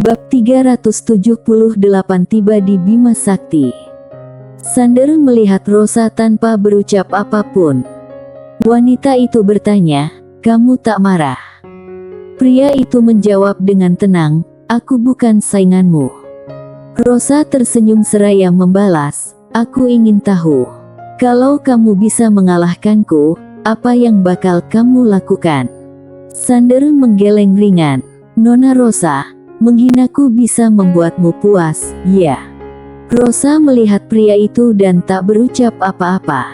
Bab 378 tiba di Bima Sakti. Sander melihat Rosa tanpa berucap apapun. Wanita itu bertanya, "Kamu tak marah?" Pria itu menjawab dengan tenang, "Aku bukan sainganmu." Rosa tersenyum seraya membalas, "Aku ingin tahu, kalau kamu bisa mengalahkanku, apa yang bakal kamu lakukan?" Sander menggeleng ringan, "Nona Rosa, menghinaku bisa membuatmu puas, ya?" Rosa melihat pria itu dan tak berucap apa-apa.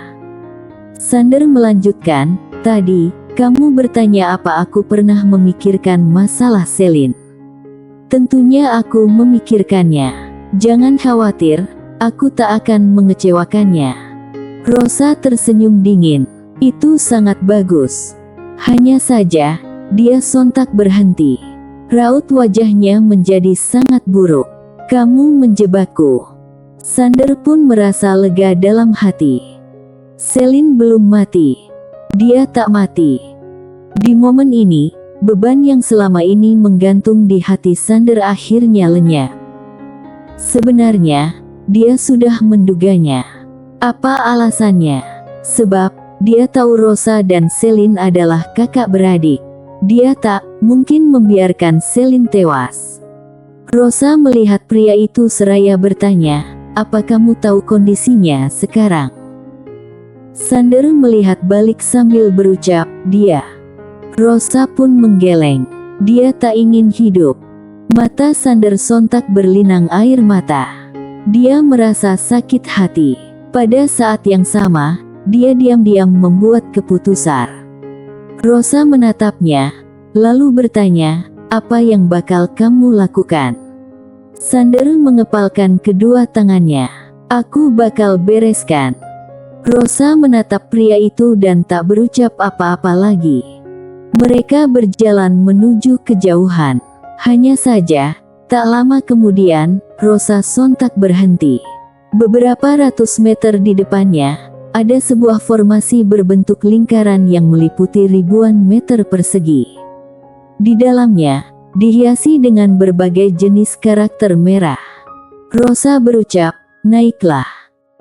Sander melanjutkan, "Tadi, kamu bertanya apa aku pernah memikirkan masalah Selin. Tentunya aku memikirkannya. Jangan khawatir, aku tak akan mengecewakannya." Rosa tersenyum dingin, "Itu sangat bagus." Hanya saja, dia sontak berhenti. Raut wajahnya menjadi sangat buruk. "Kamu menjebakku." Sander pun merasa lega dalam hati. Selin belum mati. Dia tak mati. Di momen ini, beban yang selama ini menggantung di hati Sander akhirnya lenyap. Sebenarnya, dia sudah menduganya. Apa alasannya? Sebab, dia tahu Rosa dan Selin adalah kakak beradik. Dia tak mungkin membiarkan Selin tewas. Rosa melihat pria itu seraya bertanya, "Apa kamu tahu kondisinya sekarang?" Sander melihat balik sambil berucap, "Dia." Rosa pun menggeleng. Dia tak ingin hidup. Mata Sander sontak berlinang air mata. Dia merasa sakit hati. Pada saat yang sama, dia diam-diam membuat keputusan. Rosa menatapnya, lalu bertanya, "Apa yang bakal kamu lakukan?" Sander mengepalkan kedua tangannya. "Aku bakal bereskan." Rosa menatap pria itu dan tak berucap apa-apa lagi. Mereka berjalan menuju kejauhan. Hanya saja, tak lama kemudian, Rosa sontak berhenti. Beberapa ratus meter di depannya, ada sebuah formasi berbentuk lingkaran yang meliputi ribuan meter persegi. Di dalamnya, dihiasi dengan berbagai jenis karakter merah. Rosa berucap, "Naiklah."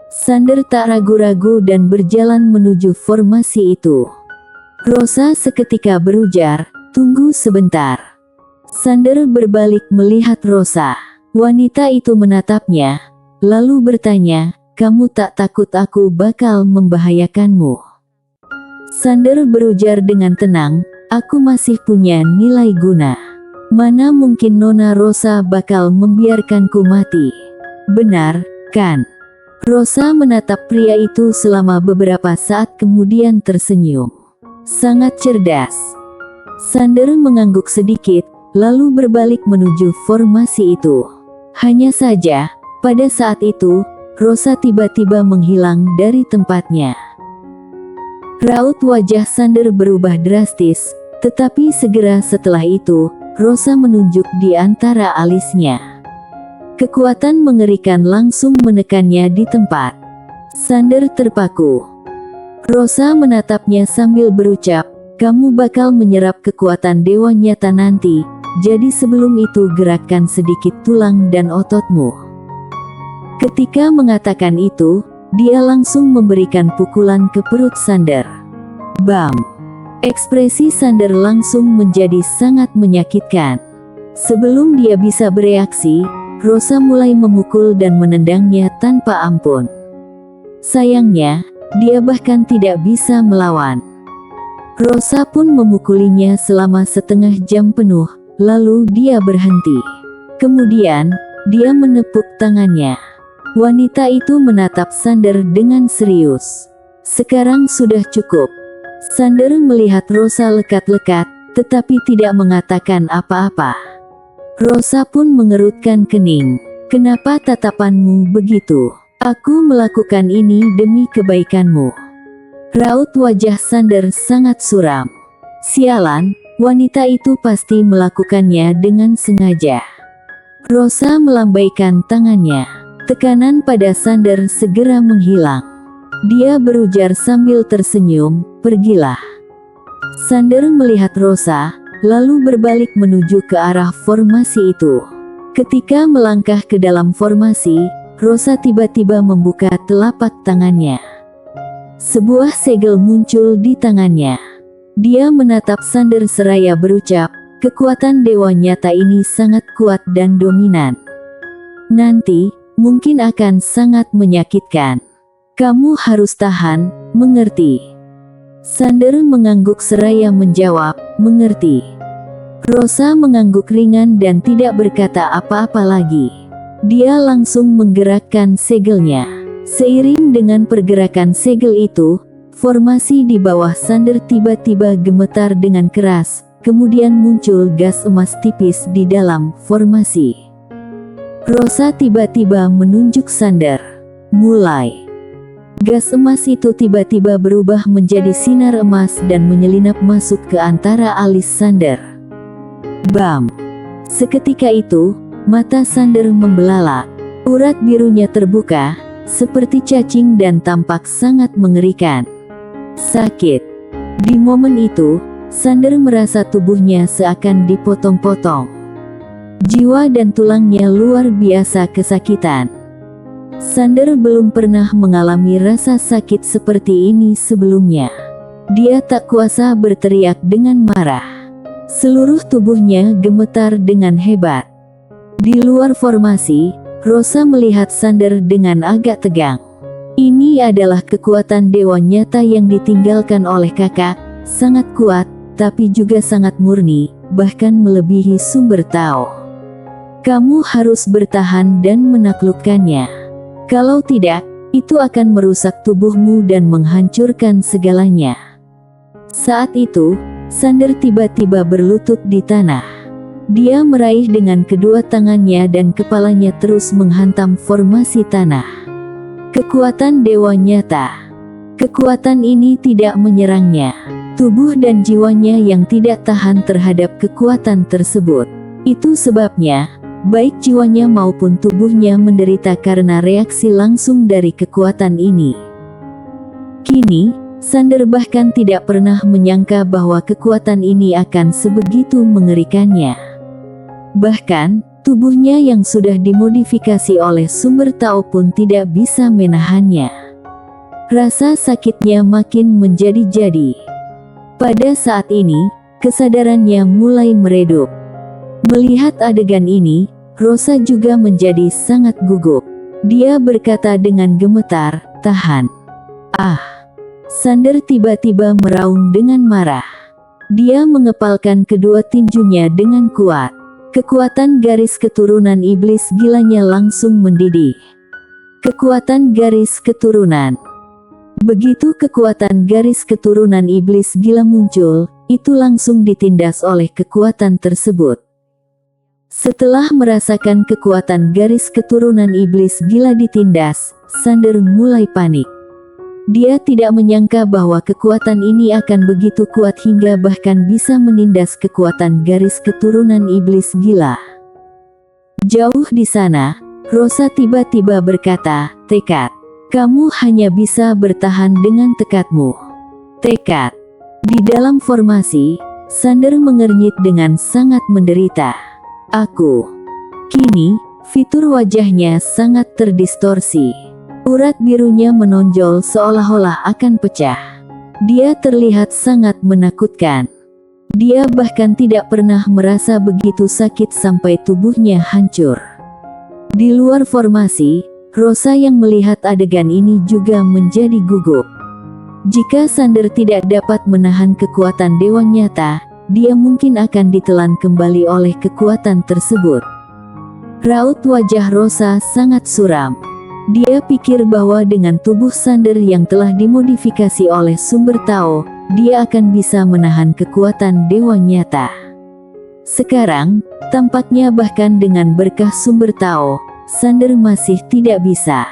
Sander tak ragu-ragu dan berjalan menuju formasi itu. Rosa seketika berujar, "Tunggu sebentar." Sander berbalik melihat Rosa. Wanita itu menatapnya, lalu bertanya, "Kamu tak takut aku bakal membahayakanmu?" Sander berujar dengan tenang, "Aku masih punya nilai guna. Mana mungkin Nona Rosa bakal membiarkanku mati. Benar, kan?" Rosa menatap pria itu selama beberapa saat kemudian tersenyum. Sangat cerdas. Sander mengangguk sedikit, lalu berbalik menuju formasi itu. Hanya saja, pada saat itu, Rosa tiba-tiba menghilang dari tempatnya. Raut wajah Sander berubah drastis, tetapi segera setelah itu, Rosa menunjuk di antara alisnya. Kekuatan mengerikan langsung menekannya di tempat. Sander terpaku. Rosa menatapnya sambil berucap, "Kamu bakal menyerap kekuatan dewa nyata nanti, jadi sebelum itu gerakkan sedikit tulang dan ototmu." Ketika mengatakan itu, dia langsung memberikan pukulan ke perut Sander. Bam! Ekspresi Sander langsung menjadi sangat menyakitkan. Sebelum dia bisa bereaksi, Rosa mulai memukul dan menendangnya tanpa ampun. Sayangnya, dia bahkan tidak bisa melawan. Rosa pun memukulinya selama setengah jam penuh, lalu dia berhenti. Kemudian, dia menepuk tangannya. Wanita itu menatap Sander dengan serius. "Sekarang sudah cukup." Sander melihat Rosa lekat-lekat, tetapi tidak mengatakan apa-apa. Rosa pun mengerutkan kening. "Kenapa tatapanmu begitu? Aku melakukan ini demi kebaikanmu." Raut wajah Sander sangat suram. Sialan, wanita itu pasti melakukannya dengan sengaja. Rosa melambaikan tangannya. Tekanan pada Sander segera menghilang. Dia berujar sambil tersenyum, "Pergilah." Sander melihat Rosa, lalu berbalik menuju ke arah formasi itu. Ketika melangkah ke dalam formasi, Rosa tiba-tiba membuka telapak tangannya. Sebuah segel muncul di tangannya. Dia menatap Sander seraya berucap, kekuatan dewa nyata ini sangat kuat dan dominan. Nanti, mungkin akan sangat menyakitkan. Kamu harus tahan, mengerti? Sander mengangguk seraya menjawab, mengerti. Rosa mengangguk ringan dan tidak berkata apa-apa lagi. Dia langsung menggerakkan segelnya. Seiring dengan pergerakan segel itu, formasi di bawah Sander tiba-tiba gemetar dengan keras, kemudian muncul gas emas tipis di dalam formasi. Rosa tiba-tiba menunjuk Sander. Mulai. Gas emas itu tiba-tiba berubah menjadi sinar emas dan menyelinap masuk ke antara alis Sander. Bam! Seketika itu, mata Sander membelalak. Urat birunya terbuka, seperti cacing dan tampak sangat mengerikan. Sakit. Di momen itu, Sander merasa tubuhnya seakan dipotong-potong. Jiwa dan tulangnya luar biasa kesakitan. Sander belum pernah mengalami rasa sakit seperti ini sebelumnya. Dia tak kuasa berteriak dengan marah. Seluruh tubuhnya gemetar dengan hebat. Di luar formasi, Rosa melihat Sander dengan agak tegang. Ini adalah kekuatan dewa nyata yang ditinggalkan oleh kakak, sangat kuat, tapi juga sangat murni, bahkan melebihi sumber Tao. Kamu harus bertahan dan menaklukkannya. Kalau tidak, itu akan merusak tubuhmu dan menghancurkan segalanya. Saat itu, Sander tiba-tiba berlutut di tanah. Dia meraih dengan kedua tangannya dan kepalanya terus menghantam formasi tanah. Kekuatan dewa nyata. Kekuatan ini tidak menyerangnya. Tubuh dan jiwanya yang tidak tahan terhadap kekuatan tersebut. Itu sebabnya, baik jiwanya maupun tubuhnya menderita karena reaksi langsung dari kekuatan ini. Kini, Sander bahkan tidak pernah menyangka bahwa kekuatan ini akan sebegitu mengerikannya. Bahkan, tubuhnya yang sudah dimodifikasi oleh sumber Tao pun tidak bisa menahannya. Rasa sakitnya makin menjadi-jadi. Pada saat ini, kesadarannya mulai meredup. Melihat adegan ini, Rosa juga menjadi sangat gugup. Dia berkata dengan gemetar, tahan. Ah! Sander tiba-tiba meraung dengan marah. Dia mengepalkan kedua tinjunya dengan kuat. Kekuatan garis keturunan iblis gilanya langsung mendidih. Kekuatan garis keturunan. Begitu kekuatan garis keturunan iblis gila muncul, itu langsung ditindas oleh kekuatan tersebut. Setelah merasakan kekuatan garis keturunan iblis gila ditindas, Sander mulai panik. Dia tidak menyangka bahwa kekuatan ini akan begitu kuat hingga bahkan bisa menindas kekuatan garis keturunan iblis gila. Jauh di sana, Rosa tiba-tiba berkata, tekad. Kamu hanya bisa bertahan dengan tekadmu. Tekad. Di dalam formasi, Sander mengernyit dengan sangat menderita. Aku. Kini, fitur wajahnya sangat terdistorsi. Urat birunya menonjol seolah-olah akan pecah. Dia terlihat sangat menakutkan. Dia bahkan tidak pernah merasa begitu sakit sampai tubuhnya hancur. Di luar formasi, Rosa yang melihat adegan ini juga menjadi gugup. Jika Sander tidak dapat menahan kekuatan dewa nyata, dia mungkin akan ditelan kembali oleh kekuatan tersebut. Raut wajah Rosa sangat suram. Dia pikir bahwa dengan tubuh Sander yang telah dimodifikasi oleh sumber Tao, dia akan bisa menahan kekuatan dewa nyata. Sekarang, tampaknya bahkan dengan berkah sumber Tao, Sander masih tidak bisa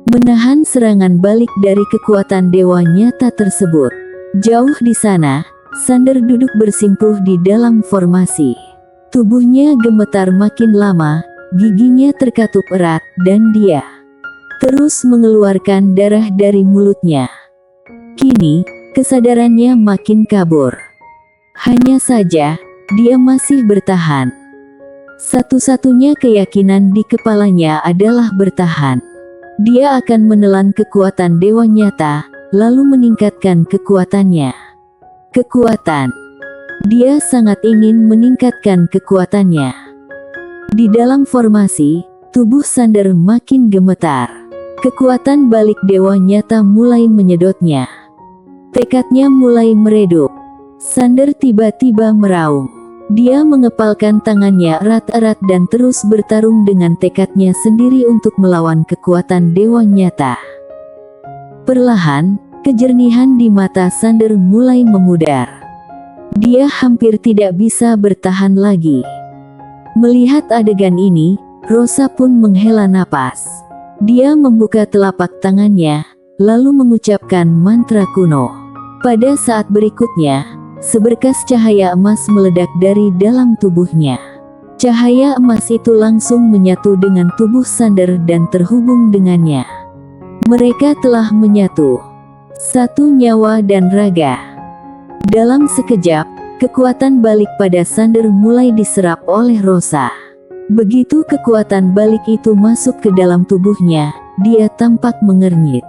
menahan serangan balik dari kekuatan dewa nyata tersebut. Jauh di sana, Sander duduk bersimpuh di dalam formasi. Tubuhnya gemetar makin lama, giginya terkatup erat, dan dia terus mengeluarkan darah dari mulutnya. Kini, kesadarannya makin kabur. Hanya saja, dia masih bertahan. Satu-satunya keyakinan di kepalanya adalah bertahan. Dia akan menelan kekuatan dewa nyata, lalu meningkatkan kekuatannya. Kekuatan. Dia sangat ingin meningkatkan kekuatannya. Di dalam formasi, tubuh Sander makin gemetar. Kekuatan balik dewa nyata mulai menyedotnya. Tekadnya mulai meredup. Sander tiba-tiba meraung. Dia mengepalkan tangannya erat-erat dan terus bertarung dengan tekadnya sendiri untuk melawan kekuatan dewa nyata. Perlahan, kejernihan di mata Sander mulai memudar. Dia hampir tidak bisa bertahan lagi. Melihat adegan ini, Rosa pun menghela napas. Dia membuka telapak tangannya, lalu mengucapkan mantra kuno. Pada saat berikutnya, seberkas cahaya emas meledak dari dalam tubuhnya. Cahaya emas itu langsung menyatu dengan tubuh Sander dan terhubung dengannya. Mereka telah menyatu. Satu nyawa dan raga. Dalam sekejap, kekuatan balik pada Sander mulai diserap oleh Rosa. Begitu kekuatan balik itu masuk ke dalam tubuhnya, dia tampak mengernyit.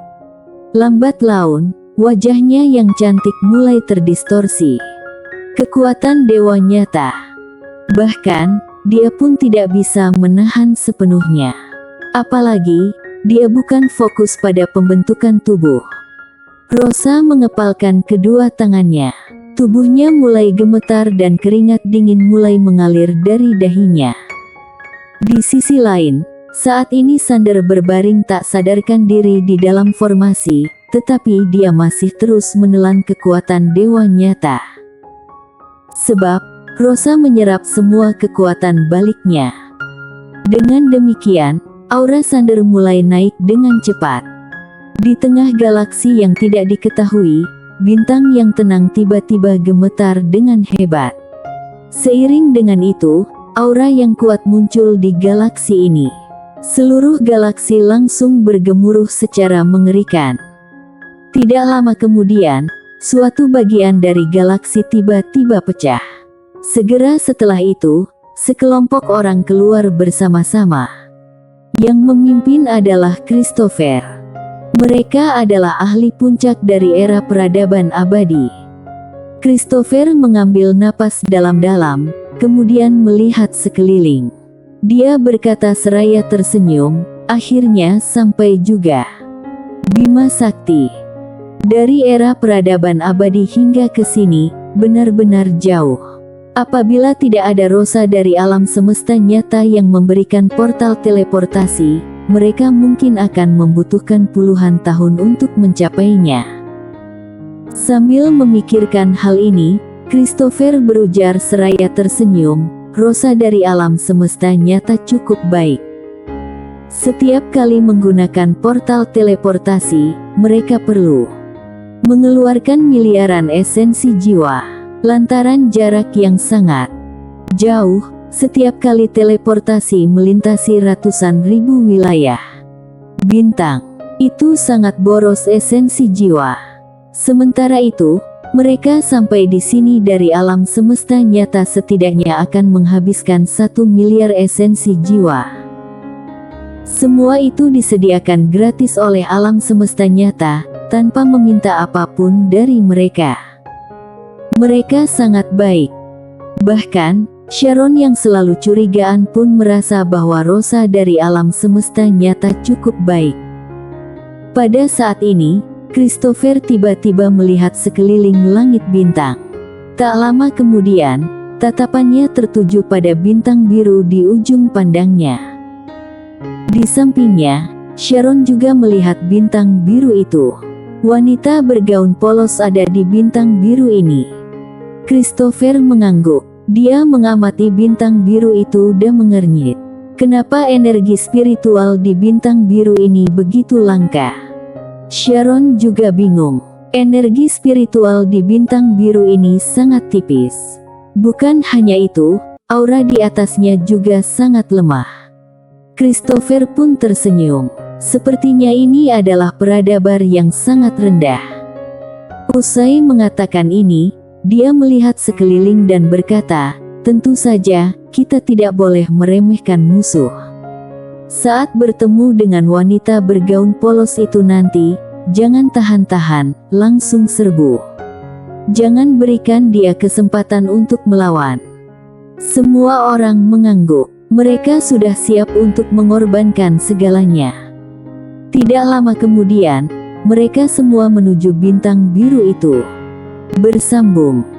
Lambat laun, wajahnya yang cantik mulai terdistorsi. Kekuatan dewa nyata. Bahkan, dia pun tidak bisa menahan sepenuhnya. Apalagi, dia bukan fokus pada pembentukan tubuh. Rosa mengepalkan kedua tangannya. Tubuhnya mulai gemetar dan keringat dingin mulai mengalir dari dahinya. Di sisi lain, saat ini Sander berbaring tak sadarkan diri di dalam formasi, tetapi dia masih terus menelan kekuatan dewa nyata. Sebab, Rosa menyerap semua kekuatan baliknya. Dengan demikian, aura Sander mulai naik dengan cepat. Di tengah galaksi yang tidak diketahui, bintang yang tenang tiba-tiba gemetar dengan hebat. Seiring dengan itu, aura yang kuat muncul di galaksi ini. Seluruh galaksi langsung bergemuruh secara mengerikan. Tidak lama kemudian, suatu bagian dari galaksi tiba-tiba pecah. Segera setelah itu, sekelompok orang keluar bersama-sama. Yang memimpin adalah Christopher. Mereka adalah ahli puncak dari era peradaban abadi. Christopher mengambil napas dalam-dalam, kemudian melihat sekeliling. Dia berkata seraya tersenyum, akhirnya sampai juga. Bima Sakti. Dari era peradaban abadi hingga ke sini, benar-benar jauh. Apabila tidak ada Rosa dari alam semesta nyata yang memberikan portal teleportasi, mereka mungkin akan membutuhkan puluhan tahun untuk mencapainya. Sambil memikirkan hal ini, Christopher berujar seraya tersenyum, Rosa dari alam semesta nyata cukup baik. Setiap kali menggunakan portal teleportasi, mereka perlu mengeluarkan miliaran esensi jiwa. Lantaran jarak yang sangat jauh, setiap kali teleportasi melintasi ratusan ribu wilayah bintang, itu sangat boros esensi jiwa. Sementara itu, mereka sampai di sini dari alam semesta nyata setidaknya akan menghabiskan 1 miliar esensi jiwa. Semua itu disediakan gratis oleh alam semesta nyata, tanpa meminta apapun dari mereka. Mereka sangat baik. Bahkan, Sharon yang selalu curigaan pun merasa bahwa Rosa dari alam semesta nyata cukup baik. Pada saat ini, Christopher tiba-tiba melihat sekeliling langit bintang. Tak lama kemudian, tatapannya tertuju pada bintang biru di ujung pandangnya. Di sampingnya, Sharon juga melihat bintang biru itu. Wanita bergaun polos ada di bintang biru ini. Christopher mengangguk. Dia mengamati bintang biru itu dan mengernyit. Kenapa energi spiritual di bintang biru ini begitu langka? Sharon juga bingung. Energi spiritual di bintang biru ini sangat tipis. Bukan hanya itu, aura di atasnya juga sangat lemah. Christopher pun tersenyum. Sepertinya ini adalah peradaban yang sangat rendah. Usai mengatakan ini, dia melihat sekeliling dan berkata, tentu saja, kita tidak boleh meremehkan musuh. Saat bertemu dengan wanita bergaun polos itu nanti, jangan tahan-tahan, langsung serbu. Jangan berikan dia kesempatan untuk melawan. Semua orang mengangguk. Mereka sudah siap untuk mengorbankan segalanya. Tidak lama kemudian, mereka semua menuju bintang biru itu. Bersambung.